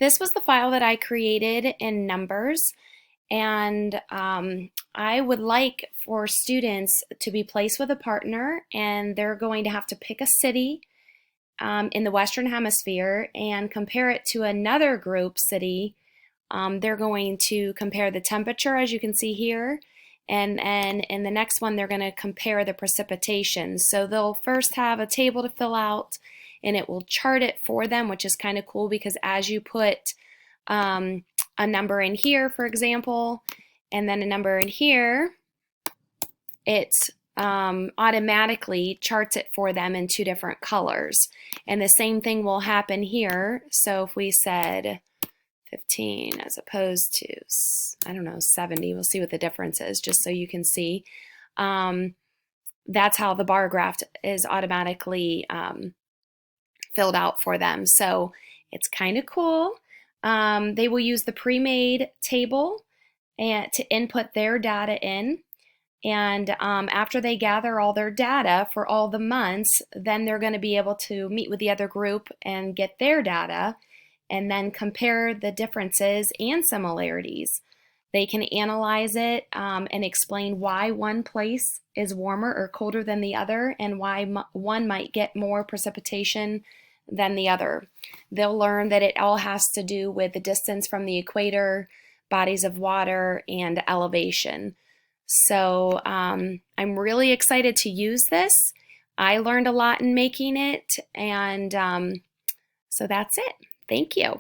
This was the file that I created in Numbers, and I would like for students to be placed with a partner, and they're going to have to pick a city in the Western Hemisphere and compare it to another group city. They're going to compare the temperature, as you can see here, and in the next one they're going to compare the precipitation. So they'll first have a table to fill out, and it will chart it for them, which is kind of cool because as you put a number in here, for example, and then a number in here, it automatically charts it for them in two different colors. And the same thing will happen here. So if we said 15 as opposed to, I don't know, 70, we'll see what the difference is just so you can see. That's how the bar graph is automatically filled out for them. So it's kind of cool. They will use the pre-made table and to input their data in. And after they gather all their data for all the months, then they're going to be able to meet with the other group and get their data and then compare the differences and similarities. They can analyze it and explain why one place is warmer or colder than the other and why one might get more precipitation than the other. They'll learn that it all has to do with the distance from the equator, bodies of water, and elevation. So I'm really excited to use this. I learned a lot in making it, and so that's it. Thank you.